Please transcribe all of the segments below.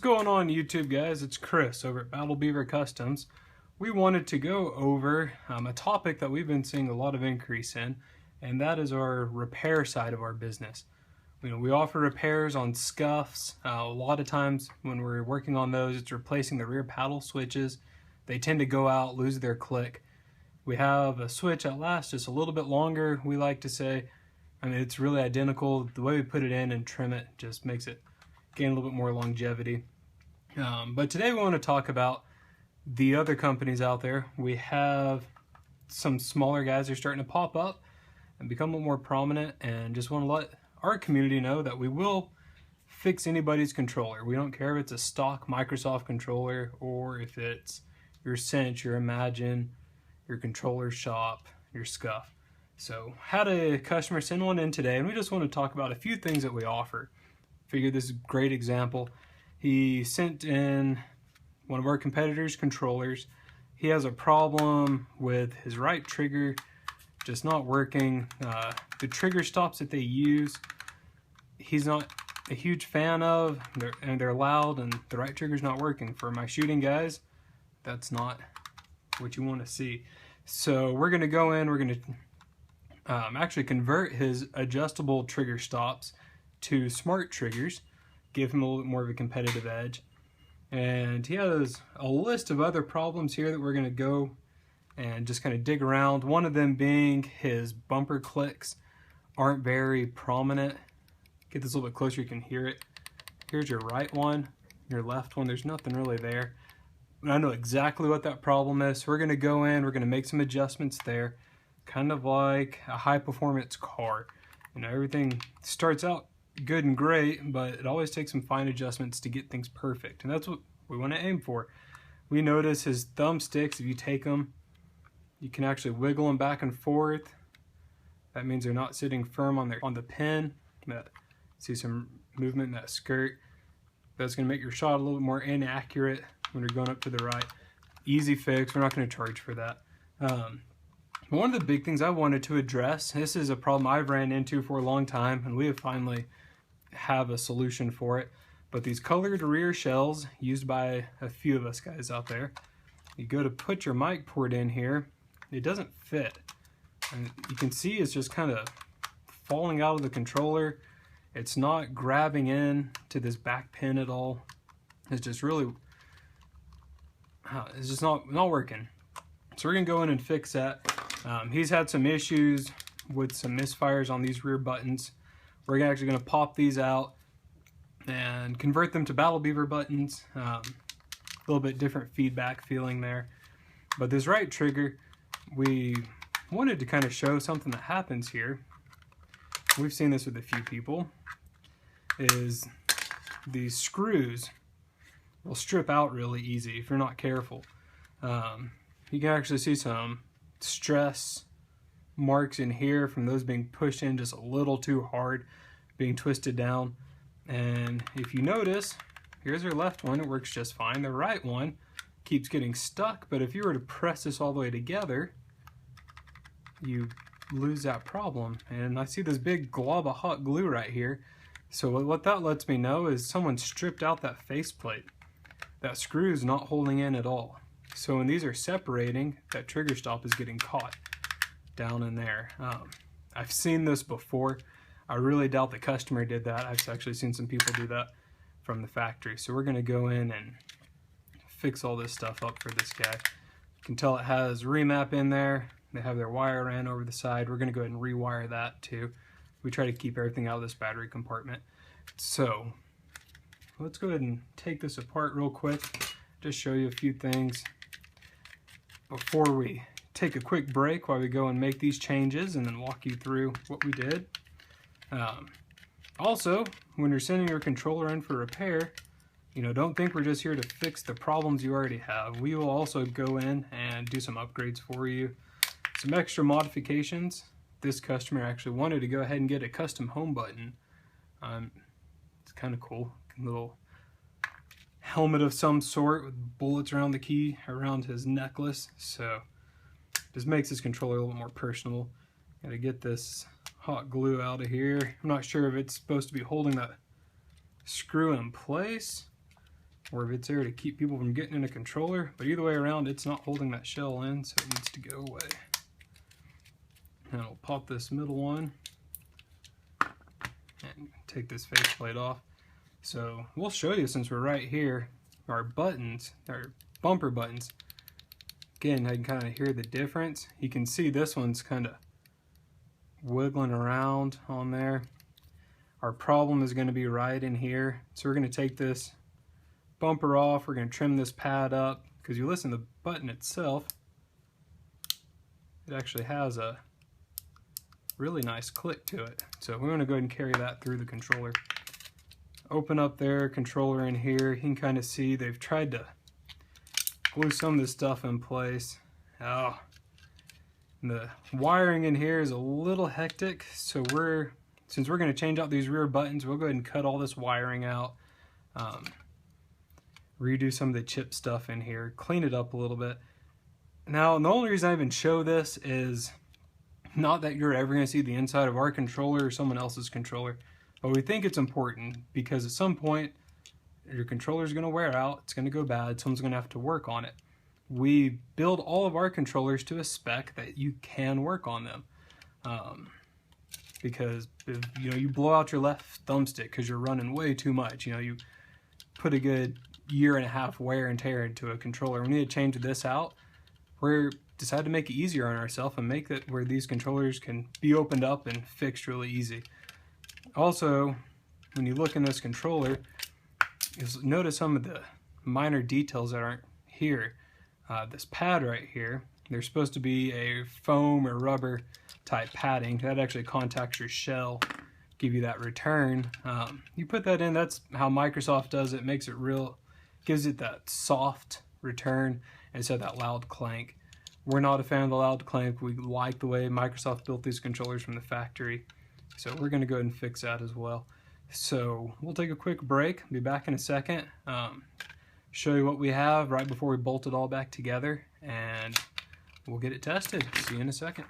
going on YouTube, guys? It's Chris over at Beaver Customs. We wanted to go over a topic that we've been seeing a lot of increase in, and that is our repair side of our business. We offer repairs on scuffs. A lot of times when we're working on those, it's replacing the rear paddle switches. They tend to go out, lose their click. We have a switch that lasts just a little bit longer, we like to say. It's really identical. The way we put it in and trim it just makes it gain a little bit more longevity. But today we want to talk about the other companies out there. We have some smaller guys that are starting to pop up and become a little more prominent, and just want to let our community know that we will fix anybody's controller. We don't care if it's a stock Microsoft controller or if it's your Cinch, your Imagine, your controller shop, your Scuff. So had a customer send one in today, and we just want to talk about a few things that we offer. Figured this is a great example. He sent in one of our competitors' controllers. He has a problem with his right trigger just not working. The trigger stops that they use, he's not a huge fan of, and they're loud, and the right trigger's not working. For my shooting guys, that's not what you want to see. So we're going to go in, we're going to actually convert his adjustable trigger stops to smart triggers, give him a little bit more of a competitive edge. And he has a list of other problems here that we're going to go and just kind of dig around. One of them being his bumper clicks aren't very prominent. Get this a little bit closer, you can hear it. Here's your right one, your left one, there's nothing really there. And I know exactly what that problem is, so we're going to go in, we're going to make some adjustments there, kind of like a high performance car. Everything starts out good and great, but it always takes some fine adjustments to get things perfect, and that's what we want to aim for. We notice his thumbsticks, if you take them, you can actually wiggle them back and forth. That means they're not sitting firm on the pin. See some movement in that skirt. That's going to make your shot a little bit more inaccurate when you're going up to the right. Easy fix, we're not going to charge for that. One of the big things I wanted to address, this is a problem I've ran into for a long time, and we have finally have a solution for it, but these colored rear shells used by a few of us guys out there, you go to put your mic port in here, it doesn't fit, and you can see it's just kind of falling out of the controller. It's not grabbing in to this back pin at all. It's just really it's just not working. So we're gonna go in and fix that. He's had some issues with some misfires on these rear buttons. We're actually going to pop these out and convert them to Battle Beaver buttons. A little bit different feedback feeling there. But this right trigger, we wanted to kind of show something that happens here. We've seen this with a few people, is these screws will strip out really easy if you're not careful. You can actually see some stress marks in here from those being pushed in just a little too hard, being twisted down. And if you notice, here's your left one, it works just fine. The right one keeps getting stuck, but if you were to press this all the way together, you lose that problem. And I see this big glob of hot glue right here. So what that lets me know is someone stripped out that faceplate. That screw is not holding in at all. So when these are separating, that trigger stop is getting caught down in there. I've seen this before. I really doubt the customer did that. I've actually seen some people do that from the factory. So we're going to go in and fix all this stuff up for this guy. You can tell it has remap in there. They have their wire ran over the side. We're going to go ahead and rewire that too. We try to keep everything out of this battery compartment. So let's go ahead and take this apart real quick. Just show you a few things before we take a quick break while we go and make these changes, and then walk you through what we did. Also, when you're sending your controller in for repair, don't think we're just here to fix the problems you already have. We will also go in and do some upgrades for you, some extra modifications. This customer actually wanted to go ahead and get a custom home button. It's kind of cool, little helmet of some sort with bullets around the key, around his necklace. So this makes his controller a little more personal. Gotta get this hot glue out of here. I'm not sure if it's supposed to be holding that screw in place. or if it's there to keep people from getting in a controller. But either way around, it's not holding that shell in, so it needs to go away. And I'll pop this middle one and take this faceplate off. So we'll show you, since we're right here, our buttons, our bumper buttons. Again, I can kind of hear the difference. You can see this one's kind of wiggling around on there. Our problem is going to be right in here. So we're going to take this bumper off. We're going to trim this pad up, because you listen to the button itself, it actually has a really nice click to it. So we're going to go ahead and carry that through the controller. Open up their controller in here. You can kind of see they've tried to glue some of this stuff in place. Oh, the wiring in here is a little hectic, so since we're going to change out these rear buttons, we'll go ahead and cut all this wiring out, redo some of the chip stuff in here, clean it up a little bit. Now, the only reason I even show this is not that you're ever going to see the inside of our controller or someone else's controller, but we think it's important because at some point your controller is going to wear out, it's going to go bad, someone's going to have to work on it. We build all of our controllers to a spec that you can work on them. Because if, you blow out your left thumbstick because you're running way too much, you put a good 1.5 years wear and tear into a controller. We need to change this out. We decided to make it easier on ourselves and make it where these controllers can be opened up and fixed really easy. Also, when you look in this controller, you'll notice some of the minor details that aren't here. This pad right here, there's supposed to be a foam or rubber type padding that actually contacts your shell, give you that return. You put that in, that's how Microsoft does it, makes it real, gives it that soft return instead of that loud clank. We're not a fan of the loud clank. We like the way Microsoft built these controllers from the factory, so we're going to go ahead and fix that as well. So we'll take a quick break, be back in a second, show you what we have right before we bolt it all back together, and we'll get it tested. See you in a second.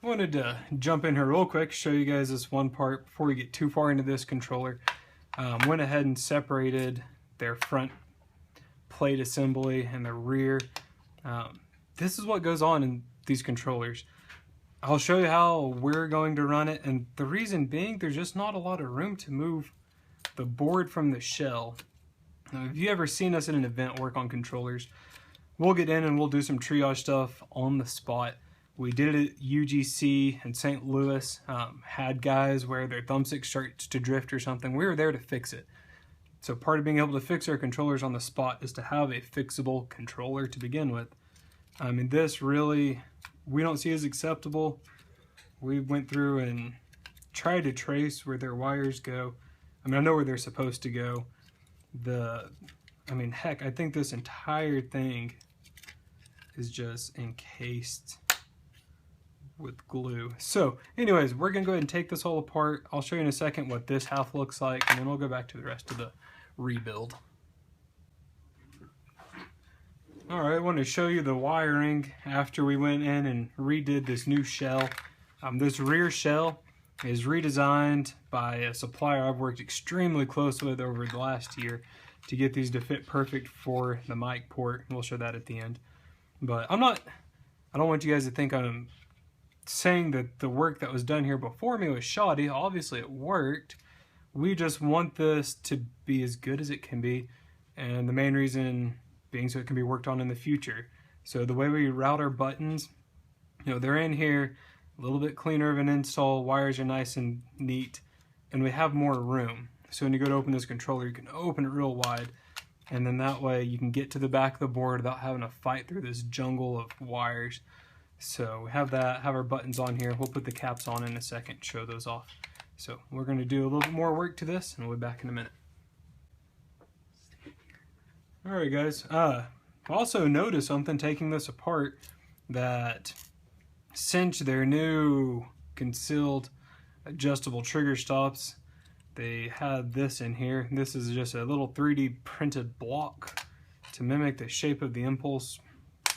I wanted to jump in here real quick, show you guys this one part before we get too far into this controller. Went ahead and separated their front plate assembly and the rear. This is what goes on in these controllers. I'll show you how we're going to run it, and the reason being, there's just not a lot of room to move the board from the shell. Now, if you ever seen us at an event work on controllers, we'll get in and we'll do some triage stuff on the spot. We did it at UGC in St. Louis, had guys where their thumbstick starts to drift or something. We were there to fix it. So part of being able to fix our controllers on the spot is to have a fixable controller to begin with. I mean, this really, we don't see as acceptable. We went through and tried to trace where their wires go. I mean, I know where they're supposed to go. I mean, heck, I think this entire thing is just encased with glue. So anyways, we're gonna go ahead and take this all apart. I'll show you in a second what this half looks like, and then we'll go back to the rest of the rebuild. All right, I want to show you the wiring after we went in and redid this new shell. This rear shell is redesigned by a supplier I've worked extremely close with over the last year to get these to fit perfect for the mic port. We'll show that at the end. But I don't want you guys to think I'm saying that the work that was done here before me was shoddy. Obviously it worked. We just want this to be as good as it can be, and the main reason being so it can be worked on in the future. So the way we route our buttons, they're in here, a little bit cleaner of an install, wires are nice and neat, and we have more room. So when you go to open this controller, you can open it real wide, and then that way you can get to the back of the board without having to fight through this jungle of wires. So we have that, have our buttons on here. We'll put the caps on in a second, show those off. So we're going to do a little bit more work to this, and we'll be back in a minute. Alright guys, also notice something taking this apart, that Cinch, their new concealed adjustable trigger stops, they had this in here. This is just a little 3D printed block to mimic the shape of the impulse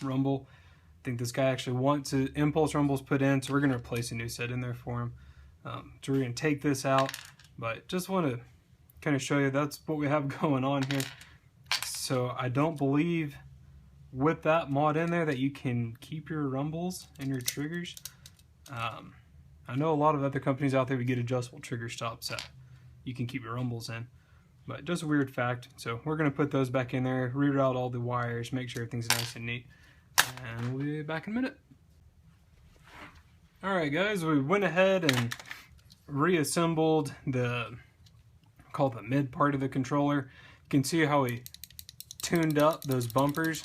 rumble. I think this guy actually wants impulse rumbles put in, so we're going to replace a new set in there for him. So we're going to take this out, but just want to kind of show you that's what we have going on here. So I don't believe with that mod in there that you can keep your rumbles and your triggers. I know a lot of other companies out there would get adjustable trigger stops that you can keep your rumbles in, but just a weird fact. So we're going to put those back in there, reroute all the wires, make sure everything's nice and neat, and we'll be back in a minute. Alright guys, we went ahead and reassembled the mid part of the controller. You can see how we tuned up those bumpers,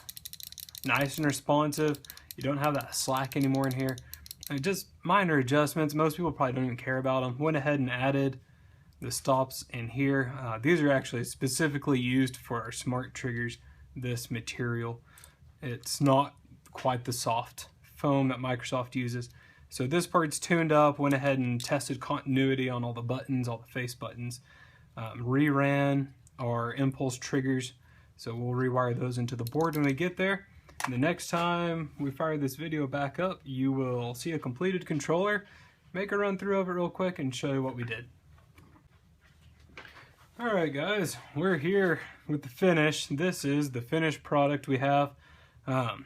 nice and responsive. You don't have that slack anymore in here. And just minor adjustments. Most people probably don't even care about them. Went ahead and added the stops in here. These are actually specifically used for our smart triggers, this material. It's not quite the soft foam that Microsoft uses. So this part's tuned up, went ahead and tested continuity on all the buttons, all the face buttons. Reran our impulse triggers, so we'll rewire those into the board when we get there. And the next time we fire this video back up, you will see a completed controller. Make a run through of it real quick and show you what we did. Alright guys, we're here with the finish. This is the finished product we have. So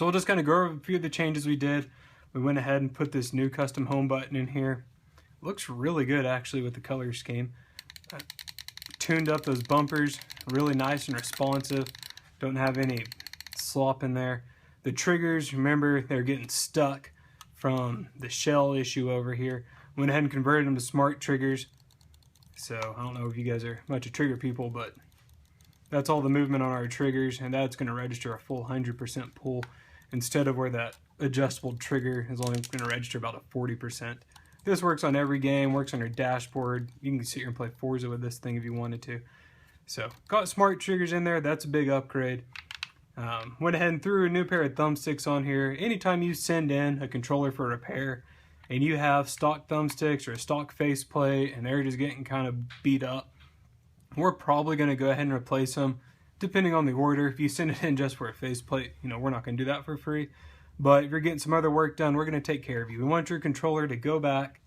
we'll just kind of go over a few of the changes we did. We went ahead and put this new custom home button in here. Looks really good actually with the color scheme. Tuned up those bumpers, really nice and responsive. Don't have any slop in there. The triggers, remember, they're getting stuck from the shell issue over here. Went ahead and converted them to smart triggers. So I don't know if you guys are much of trigger people, but that's all the movement on our triggers, and that's going to register a full 100% pull instead of where that adjustable trigger is only going to register about a 40%. This works on every game, works on your dashboard. You can sit here and play Forza with this thing if you wanted to. So got smart triggers in there. That's a big upgrade. Went ahead and threw a new pair of thumbsticks on here. Anytime you send in a controller for repair and you have stock thumbsticks or a stock faceplate and they're just getting kind of beat up, we're probably going to go ahead and replace them depending on the order. If you send it in just for a faceplate, you know, we're not going to do that for free. But if you're getting some other work done, we're going to take care of you. We want your controller to go back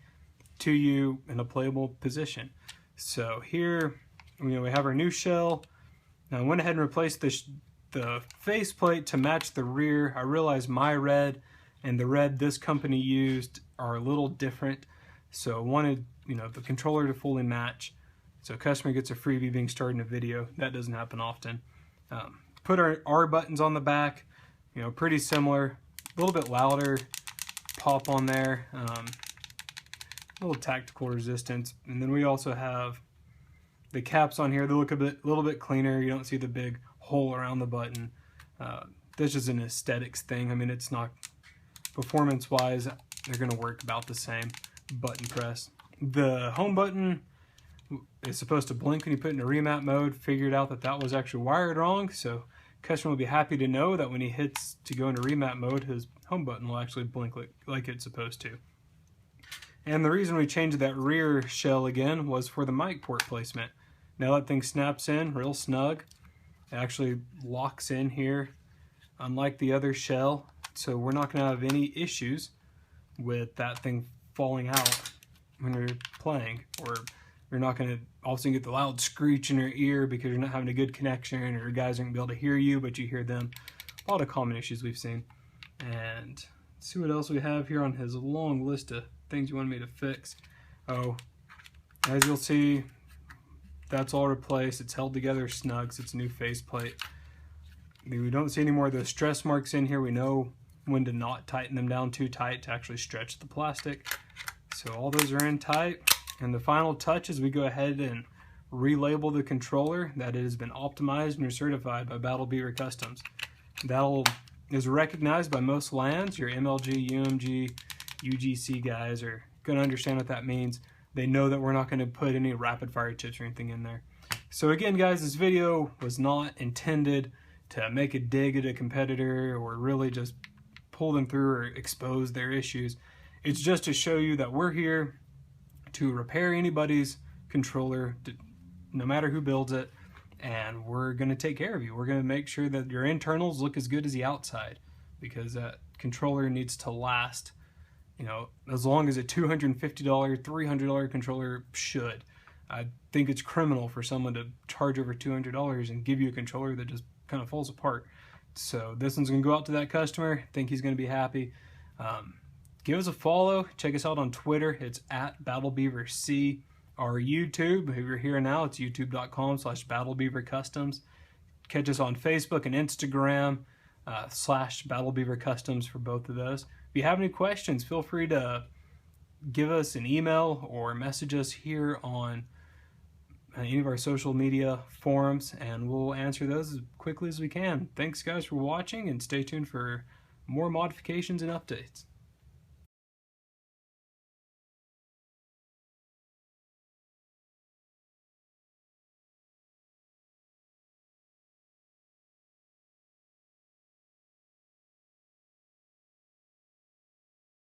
to you in a playable position. So here, we have our new shell. Now I went ahead and replaced the faceplate to match the rear. I realized my red and the red this company used are a little different. So I wanted, the controller to fully match. So customer gets a freebie being started in a video. That doesn't happen often. Put our R buttons on the back, pretty similar. A little bit louder pop on there, a little tactical resistance, and then we also have the caps on here. They look a little bit cleaner. You don't see the big hole around the button. This is an aesthetics thing. I mean, it's not performance-wise. They're going to work about the same button press. The home button is supposed to blink when you put it in a remap mode. Figured out that that was actually wired wrong, so customer will be happy to know that when he hits to go into remap mode, his home button will actually blink like it's supposed to. And the reason we changed that rear shell again was for the mic port placement. Now that thing snaps in real snug. It actually locks in here, unlike the other shell. So we're not going to have any issues with that thing falling out when you're playing, or you're not going to all of a sudden get the loud screech in your ear because you're not having a good connection, or your guys aren't going to be able to hear you, but you hear them. A lot of common issues we've seen. And let's see what else we have here on his long list of things you wanted me to fix. Oh, as you'll see, that's all replaced. It's held together snug, so it's a new faceplate. We don't see any more of those stress marks in here. We know when to not tighten them down too tight to actually stretch the plastic. So all those are in tight. And the final touch is we go ahead and relabel the controller that it has been optimized and certified by Beaver Customs. That is recognized by most LANs. Your MLG, UMG, UGC guys are going to understand what that means. They know that we're not going to put any rapid fire chips or anything in there. So again, guys, this video was not intended to make a dig at a competitor or really just pull them through or expose their issues. It's just to show you that we're here to repair anybody's controller, no matter who builds it, and we're going to take care of you. We're going to make sure that your internals look as good as the outside, because that controller needs to last, as long as a $250, $300 controller should. I think it's criminal for someone to charge over $200 and give you a controller that just kind of falls apart. So this one's going to go out to that customer. I think he's going to be happy. Give us a follow. Check us out on Twitter. It's at BattleBeaverC. Our YouTube, if you're here now, it's youtube.com/BattleBeaverCustoms. Catch us on Facebook and Instagram /BattleBeaverCustoms for both of those. If you have any questions, feel free to give us an email or message us here on any of our social media forums, and we'll answer those as quickly as we can. Thanks guys for watching, and stay tuned for more modifications and updates.